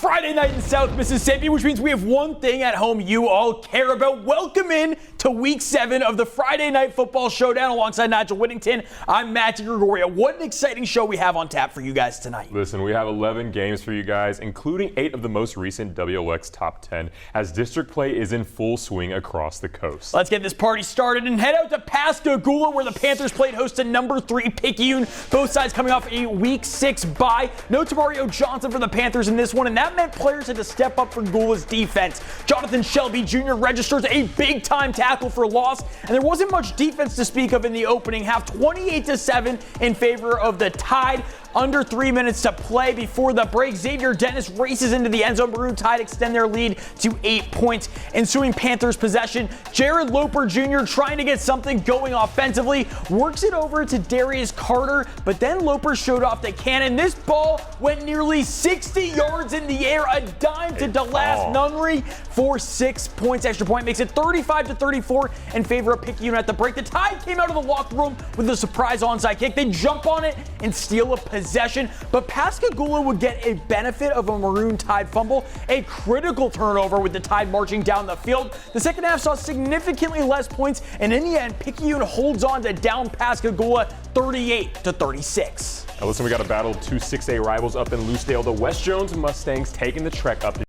Friday night in South Mississippi, which means we have one thing at home you all care about. Welcome in to Week 7 of the Friday Night Football Showdown alongside Nigel Whittington. I'm Matthew Gregorio. What an exciting show we have on tap for you guys tonight. Listen, we have 11 games for you guys, including 8 of the most recent WLOX top 10, as district play is in full swing across the coast. Let's get this party started and head out to Pascagoula, where the Panthers played host to number 3 Picayune. Both sides coming off a Week 6 bye. No Tamario Johnson for the Panthers in this one, and that meant players had to step up for Goula's defense. Jonathan Shelby Jr. registers a big-time tackle for loss, and there wasn't much defense to speak of in the opening half. 28-7 in favor of the Tide. Under 3 minutes to play before the break. Xavier Dennis races into the end zone. Maroon Tide extend their lead to 8 points. Ensuing Panthers possession, Jared Loper Jr. trying to get something going offensively, works it over to Darius Carter, but then Loper showed off the cannon. This ball went nearly 60 yards in the air. A dime to DeLass Nunnery for 6 points. Extra point makes it 35-34 in favor of Picayune at the break. The Tide came out of the locker room with a surprise onside kick. They jump on it and steal a possession, but Pascagoula would get a benefit of a Maroon Tide fumble, a critical turnover with the Tide marching down the field. The second half saw significantly less points, and in the end, Picayune holds on to down Pascagoula 38-36. Now listen, we got a battle of two 6A rivals up in Lucedale. The West Jones Mustangs taking the trek up to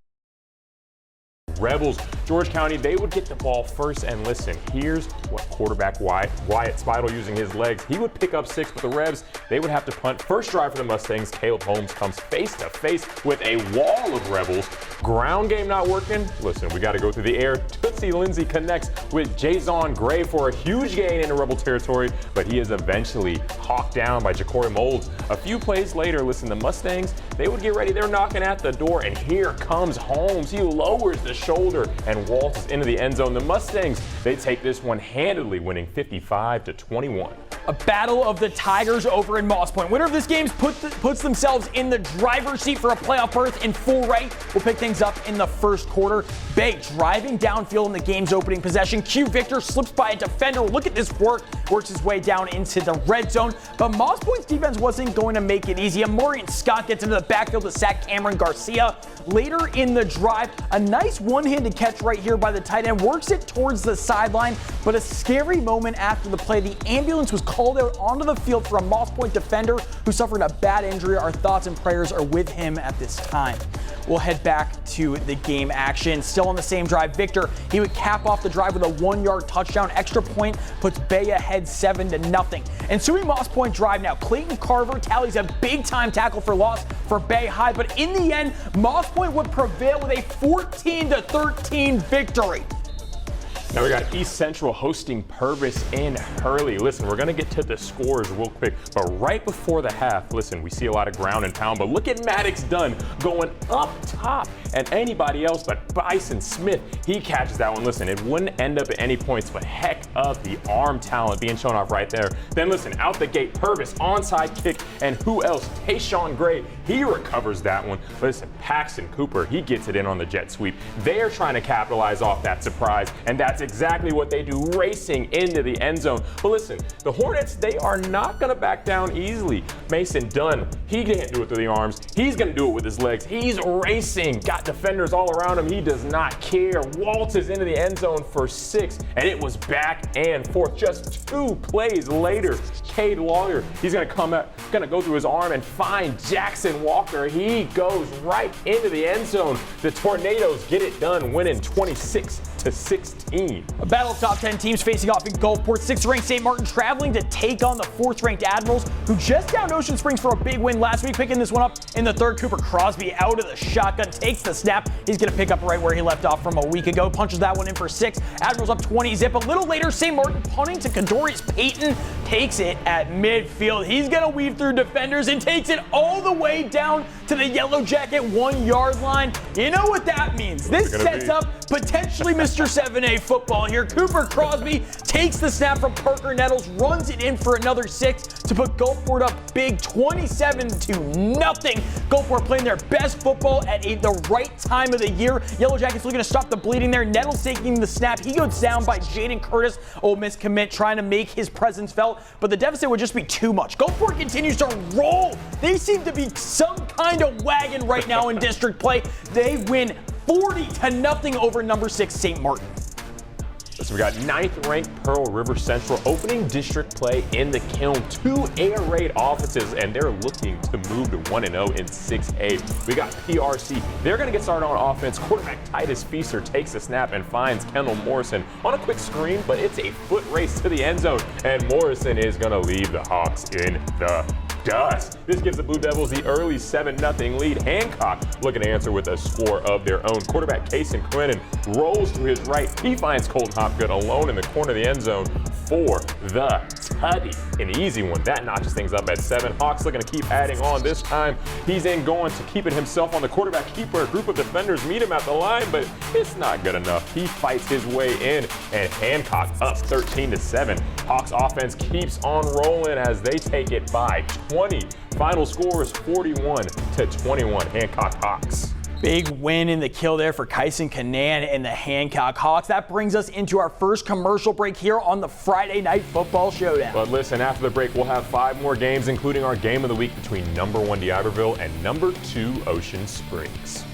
Rebels. George County, they would get the ball first, and listen, here's what quarterback Wyatt Spidle using his legs. He would pick up 6, but the Revs, they would have to punt. First drive for the Mustangs, Caleb Holmes comes face to face with a wall of Rebels. Ground game not working. Listen, we got to go through the air. Tootsie Lindsay connects with Jason Gray for a huge gain into Rebel territory, but he is eventually hawked down by Ja'Cory Molds. A few plays later, listen, the Mustangs, they would get ready. They're knocking at the door, and here comes Holmes. He lowers the shoulder and waltzes into the end zone. The Mustangs, they take this one handedly, winning 55-21. A battle of the Tigers over in Moss Point. Winner of this game puts themselves in the driver's seat for a playoff berth in full right. We'll pick things up in the first quarter. Bay driving downfield in the game's opening possession. Q Victor slips by a defender. Look at this works his way down into the red zone. But Moss Point's defense wasn't going to make it easy. Maureen Scott gets into the backfield to sack Cameron Garcia. Later in the drive, a nice one-handed catch right here by the tight end, works it towards the sideline, but a scary moment after the play. The ambulance was called out onto the field for a Moss Point defender who suffered a bad injury. Our thoughts and prayers are with him at this time. We'll head back to the game action. Still on the same drive, Victor, he would cap off the drive with a 1-yard touchdown. Extra point puts Bay ahead 7-0. Ensuing Moss Point drive now, Clayton Carver tallies a big-time tackle for loss for Bay High, but in the end, Moss Point would prevail with a 14-13 victory. Now we got East Central hosting Purvis in Hurley. Listen, we're going to get to the scores real quick, but right before the half, listen, we see a lot of ground and pound, but look at Maddox Dunn going up top, and anybody else but Bryson Smith, he catches that one. Listen, it wouldn't end up at any points, but heck of the arm talent being shown off right there. Then listen, out the gate, Purvis, onside kick, and who else? Tayshawn Gray, he recovers that one. Listen, Paxton Cooper, he gets it in on the jet sweep. They're trying to capitalize off that surprise, and that's exactly what they do, racing into the end zone. But listen, the Hornets, they are not going to back down easily. Mason Dunn, he can't do it through the arms. He's going to do it with his legs. He's racing, got defenders all around him. He does not care. Waltzes into the end zone for 6, and it was back and forth. Just 2 plays later, Cade Lawyer, he's going to come out, going to go through his arm and find Jackson Walker. He goes right into the end zone. The Tornadoes get it done, winning 26-16. A battle of top 10 teams facing off in Gulfport. 6th-ranked St. Martin traveling to take on the 4th-ranked Admirals, who just downed Ocean Springs for a big win last week. Picking this one up in the third, Cooper Crosby out of the shotgun, takes the snap. He's going to pick up right where he left off from a week ago. Punches that one in for 6. Admirals up 20-zip. A little later, St. Martin punting to Kadorius Payton. Takes it at midfield. He's going to weave through defenders and takes it all the way down to the Yellow Jacket 1-yard line. You know what that means. This sets up potentially Mr. 7A football here. Cooper Crosby takes the snap from Parker Nettles, runs it in for another 6 to put Gulfport up big 27-0. Gulfport playing their best football at the right time of the year. Yellow Jackets looking to stop the bleeding there. Nettles taking the snap. He goes down by Jaden Curtis. Ole Miss commit trying to make his presence felt, but the deficit would just be too much. Gulfport continues to roll. They seem to be some kind of wagon right now in district play. They win 40-0 over number 6 St. Martin. So we got 9th-ranked Pearl River Central opening district play in the Kiln. 2 air raid offenses, and they're looking to move to 1-0 in 6A. We got PRC. They're going to get started on offense. Quarterback Titus Feaster takes a snap and finds Kendall Morrison on a quick screen, but it's a foot race to the end zone, and Morrison is going to leave the Hawks in the dust. This gives the Blue Devils the early 7-0 lead. Hancock looking to answer with a score of their own. Quarterback Kason Quinnan rolls to his right. He finds Colton Hopgood alone in the corner of the end zone for the tutty. An easy one. That notches things up at 7. Hawks looking to keep adding on. This time he's in going to keep it himself on the quarterback keeper. A group of defenders meet him at the line, but it's not good enough. He fights his way in, and Hancock up 13-7. Hawks offense keeps on rolling as they take it by 20. Final score is 41-21. Hancock Hawks. Big win in the kill there for Kyson Kanan and the Hancock Hawks. That brings us into our first commercial break here on the Friday Night Football Showdown. But listen, after the break, we'll have 5 more games, including our game of the week between number 1 D'Iberville and number 2 Ocean Springs.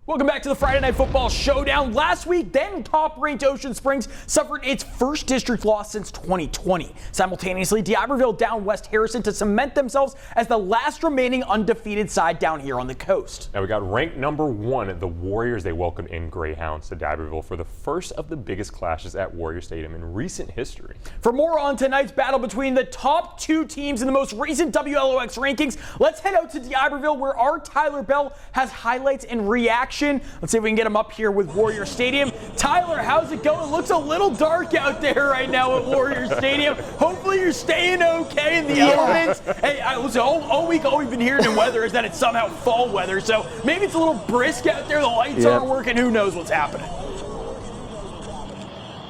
Welcome back to the Friday Night Football Showdown. Last week, then top-ranked Ocean Springs suffered its first district loss since 2020. Simultaneously, D'Iberville downed West Harrison to cement themselves as the last remaining undefeated side down here on the coast. Now we got ranked number 1, the Warriors. They welcomed in Greyhounds to D'Iberville for the first of the biggest clashes at Warrior Stadium in recent history. For more on tonight's battle between the top 2 teams in the most recent WLOX rankings, let's head out to D'Iberville where our Tyler Bell has highlights and reaction. Let's see if we can get him up here with Warrior Stadium. Tyler, how's it going? It looks a little dark out there right now at Warrior Stadium. Hopefully you're staying okay in the elements. Hey, listen, all week all we've been hearing in weather is that it's somehow fall weather, so maybe it's a little brisk out there. The lights aren't working. Who knows what's happening?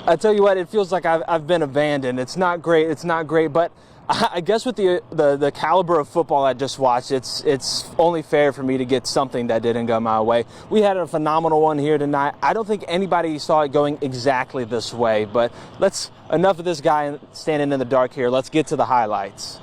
I tell you what, it feels like I've been abandoned. It's not great. It's not great, but I guess with the caliber of football I just watched, it's only fair for me to get something that didn't go my way. We had a phenomenal one here tonight. I don't think anybody saw it going exactly this way, but enough of this guy standing in the dark here. Let's get to the highlights.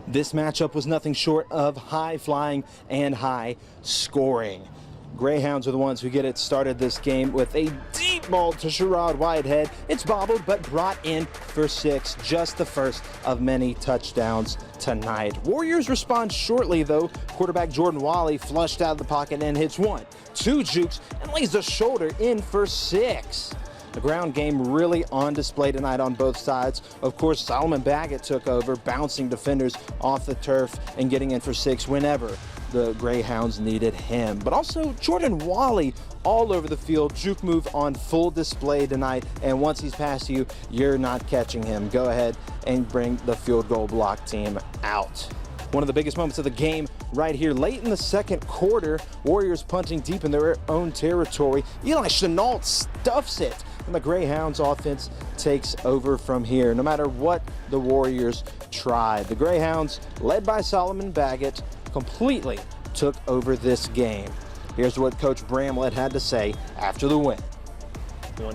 This matchup was nothing short of high-flying and high-scoring. Greyhounds are the ones who get it started this game with a deep ball to Sherrod Whitehead. It's bobbled but brought in for 6, just the first of many touchdowns tonight. Warriors respond shortly though. Quarterback Jordan Wally flushed out of the pocket and hits 1, 2 jukes and lays the shoulder in for 6. The ground game really on display tonight on both sides. Of course, Solomon Baggett took over, bouncing defenders off the turf and getting in for 6 whenever the Greyhounds needed him. But also Jordan Wally all over the field. Juke move on full display tonight, and once he's past you, you're not catching him. Go ahead and bring the field goal block team out. One of the biggest moments of the game right here late in the second quarter. Warriors punting deep in their own territory. Eli Chenault stuffs it, and the Greyhounds offense takes over from here. No matter what the Warriors try, the Greyhounds, led by Solomon Baggett, completely took over this game. Here's what Coach Bramlett had to say after the win.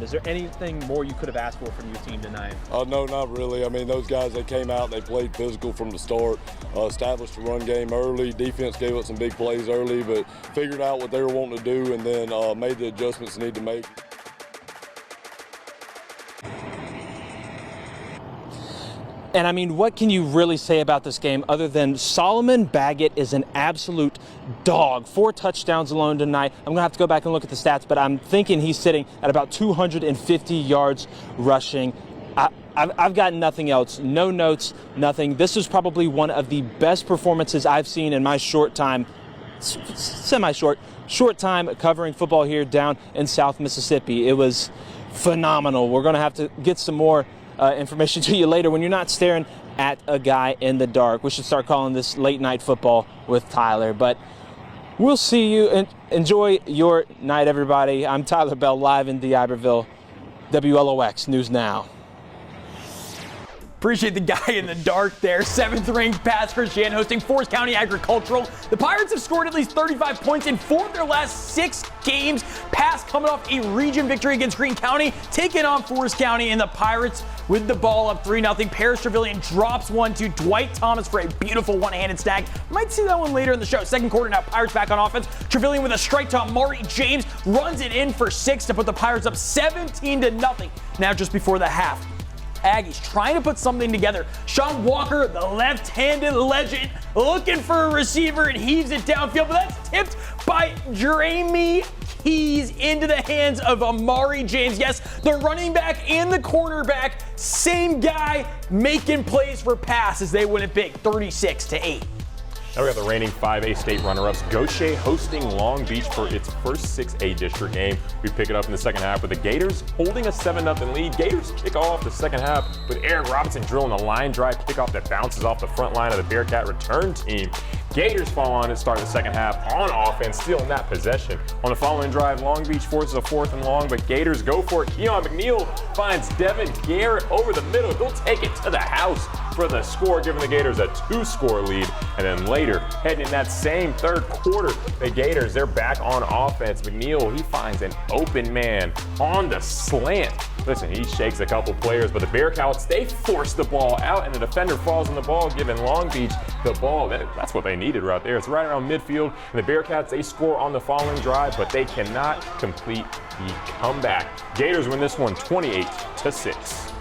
Is there anything more you could have asked for from your team tonight? No, not really. I mean, those guys, they came out, they played physical from the start, established the run game early. Defense gave up some big plays early, but figured out what they were wanting to do and then made the adjustments they need to make. And I mean, what can you really say about this game other than Solomon Baggett is an absolute dog. 4 touchdowns alone tonight. I'm going to have to go back and look at the stats, but I'm thinking he's sitting at about 250 yards rushing. I've got nothing else. No notes, nothing. This is probably one of the best performances I've seen in my short time, short time covering football here down in South Mississippi. It was phenomenal. We're going to have to get some more information to you later when you're not staring at a guy in the dark. We should start calling this late night football with Tyler. But We'll see you, and enjoy your night, everybody. I'm Tyler Bell, live in D'Iberville. WLOX News Now. Appreciate the guy in the dark there. 7th ranked Pass Christian hosting Forest County Agricultural. The Pirates have scored at least 35 points in 4 of their last 6 games. Pass coming off a region victory against Greene County, taking on Forest County, and the Pirates with the ball up 3-0. Paris Trevelyan drops one to Dwight Thomas for a beautiful one-handed snag. Might see that one later in the show. Second quarter now, Pirates back on offense. Trevelyan with a strike to Amari James runs it in for 6 to put the Pirates up 17-0. Now just before the half, Aggies trying to put something together. Sean Walker, the left-handed legend, looking for a receiver and heaves it downfield, but that's tipped by Jeremy Keys into the hands of Amari James. Yes, the running back and the quarterback, same guy making plays for Pass as they win it big, 36-8. Now we got the reigning 5A state runner-ups, Gaucher hosting Long Beach for its first 6A district game. We pick it up in the second half with the Gators holding a 7-0 lead. Gators kick off the second half with Eric Robinson drilling a line drive kickoff that bounces off the front line of the Bearcat return team. Gators fall on to start the second half on offense, stealing that possession. On the following drive, Long Beach forces a 4th and long, but Gators go for it. Keon McNeil finds Devin Garrett over the middle. He'll take it to the house for the score, giving the Gators a 2-score lead. And then later, heading in that same third quarter, the Gators, they're back on offense. McNeil, he finds an open man on the slant. Listen, he shakes a couple players, but the Bearcats, they force the ball out, and the defender falls on the ball, giving Long Beach the ball. That's what they needed right there. It's right around midfield, and the Bearcats, they score on the following drive, but they cannot complete the comeback. Gators win this one 28-6.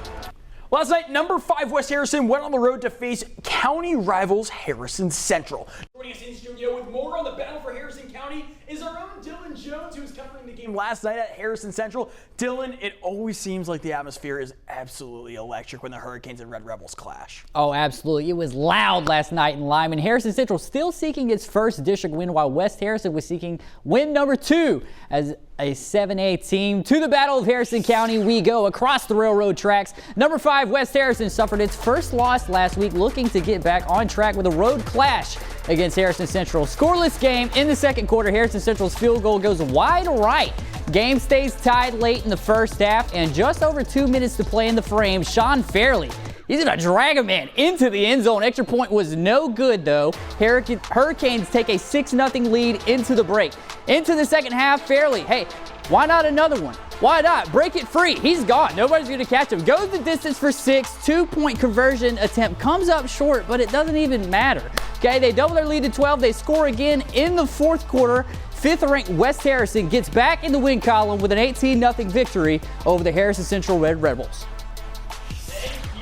Last night, number 5 West Harrison went on the road to face county rivals Harrison Central. Joining us in studio with more on the battle for Harrison County is our own Dylan Jones, who was covering the game last night at Harrison Central. Dylan, it always seems like the atmosphere is absolutely electric when the Hurricanes and Red Rebels clash. Oh, absolutely. It was loud last night in Lyman. Harrison Central still seeking its first district win, while West Harrison was seeking win number 2 as a 7A team. To the Battle of Harrison County we go across the railroad tracks. Number 5 West Harrison suffered its first loss last week, looking to get back on track with a road clash against Harrison Central. Scoreless game in the second quarter. Harrison Central's field goal goes wide right. Game stays tied late in the first half, and just over 2 minutes to play in the frame, Sean Fairley, he's going to drag a man into the end zone. Extra point was no good, though. Hurricanes take a 6-0 lead into the break. Into the second half, Fairley, hey, why not another one? Why not? Break it free. He's gone. Nobody's going to catch him. Goes the distance for 6. 2-point conversion attempt comes up short, but it doesn't even matter. Okay, they double their lead to 12. They score again in the fourth quarter. 5th-ranked West Harrison gets back in the win column with an 18-0 victory over the Harrison Central Red Rebels.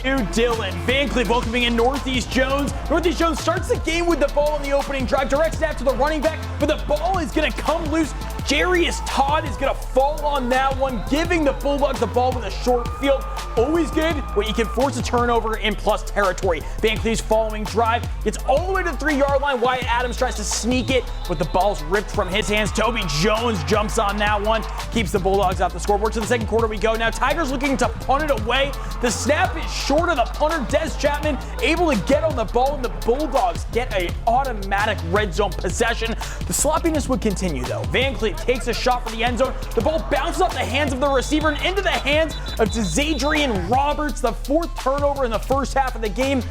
You, Dylan. Van Cleve welcoming in Northeast Jones. Northeast Jones starts the game with the ball in the opening drive. Direct snap to the running back, but the ball is going to come loose. Jarius Todd is going to fall on that one, giving the Bulldogs the ball with a short field. Always good when you can force a turnover in plus territory. Van Cleve's following drive gets all the way to the 3-yard line. Wyatt Adams tries to sneak it, but the ball's ripped from his hands. Toby Jones jumps on that one, keeps the Bulldogs off the scoreboard. To the second quarter we go. Now Tigers looking to punt it away. The snap is short of the punter. Des Chapman able to get on the ball, and the Bulldogs get an automatic red zone possession. The sloppiness would continue, though. Van Cleve takes a shot for the end zone. The ball bounces off the hands of the receiver and into the hands of Zadrian Roberts. The 4th turnover in the first half of the game.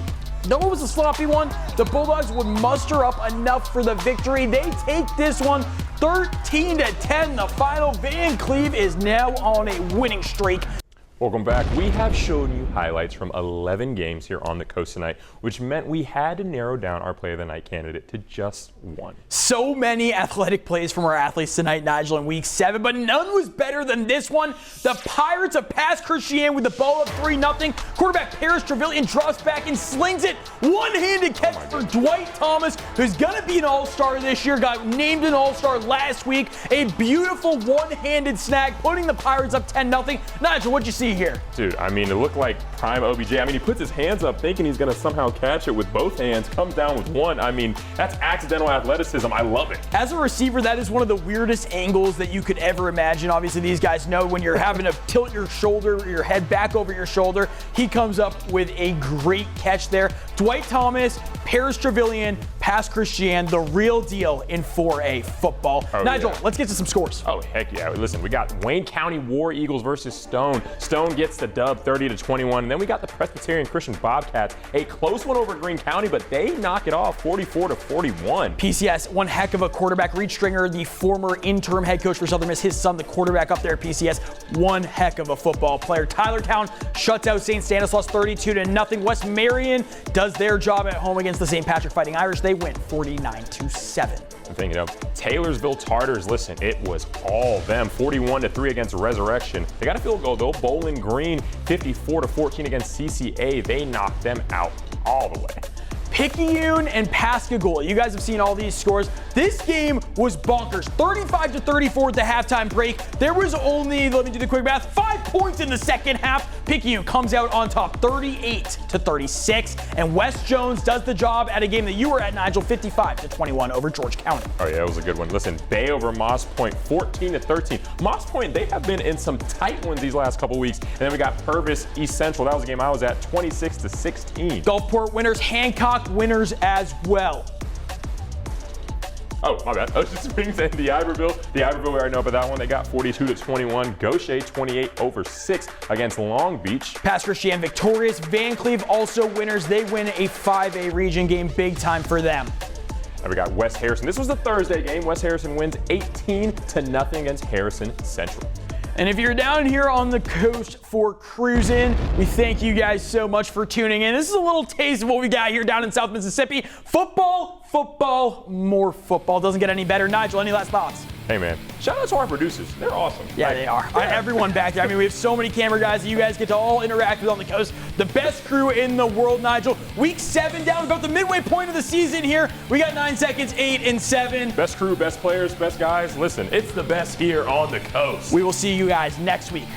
Though it was a sloppy one, the Bulldogs would muster up enough for the victory. They take this one 13-10. The final. Van Cleve is now on a winning streak. Welcome back. We have shown you highlights from 11 games here on the coast tonight, which meant we had to narrow down our play of the night candidate to just one. So many athletic plays from our athletes tonight, Nigel, in week 7, but none was better than this one. The Pirates have passed Christian with the ball up 3-0. Quarterback Paris Trevelyan drops back and slings it. One-handed catch for Dwight Thomas, who's going to be an all-star this year, got named an all-star last week. A beautiful one-handed snag, putting the Pirates up 10-0. Nigel, what'd you see here? Dude, I mean, it looked like prime OBJ. I mean, he puts his hands up thinking he's going to somehow catch it with both hands, comes down with one. I mean, that's accidental athleticism. I love it. As a receiver, that is one of the weirdest angles that you could ever imagine. Obviously, these guys know when you're having to tilt your shoulder, your head back over your shoulder. He comes up with a great catch there. Dwight Thomas, Paris Trevelyan, Pass Christian, the real deal in 4A football. Nigel, let's get to some scores. Oh, heck yeah. Listen, we got Wayne County War Eagles versus Stone. Stone gets the dub 30-21. And then we got the Presbyterian Christian Bobcats. A close one over Greene County, but they knock it off 44-41. PCS, one heck of a quarterback. Reed Stringer, the former interim head coach for Southern Miss, his son, the quarterback up there at PCS, one heck of a football player. Tylertown shuts out St. Stanislaus 32-0. West Marion does their job at home against the St. Patrick Fighting Irish. They win 49-7. I'm thinking of Taylorsville Tartars. Listen, it was all them. 41-3 against Resurrection. They got a field goal though. Bowling Green 54-14 against CCA. They knocked them out all the way. Picayune and Pascagoula. You guys have seen all these scores. This game was bonkers. 35-34 at the halftime break. There was only, let me do the quick math, 5 points in the second half. Picayune comes out on top 38-36. And West Jones does the job at a game that you were at, Nigel, 55-21 over George County. Oh yeah, it was a good one. Listen, Bay over Moss Point 14-13. Moss Point, they have been in some tight ones these last couple weeks. And then we got Purvis East Central. That was a game I was at, 26-16. Gulfport winners, Hancock winners as well. Oh, my bad. Ocean Springs and the Iberville. The Iberville, we already know about that one. They got 42-21. Gaucher 28-6 against Long Beach. Pass Christian victorious. Van Cleve also winners. They win a 5A region game, big time for them. And we got West Harrison. This was the Thursday game. West Harrison wins 18-0 against Harrison Central. And if you're down here on the coast for cruising, we thank you guys so much for tuning in. This is a little taste of what we got here down in South Mississippi. Football, football, more football. Doesn't get any better. Nigel, any last thoughts? Hey, man. Shout out to our producers. They're awesome. Yeah, they are. Everyone back there. I mean, we have so many camera guys that you guys get to all interact with on the coast. The best crew in the world, Nigel. Week 7 down, about the midway point of the season here. We got 9 seconds, 8 and 7. Best crew, best players, best guys. Listen, it's the best here on the coast. We will see you guys next week.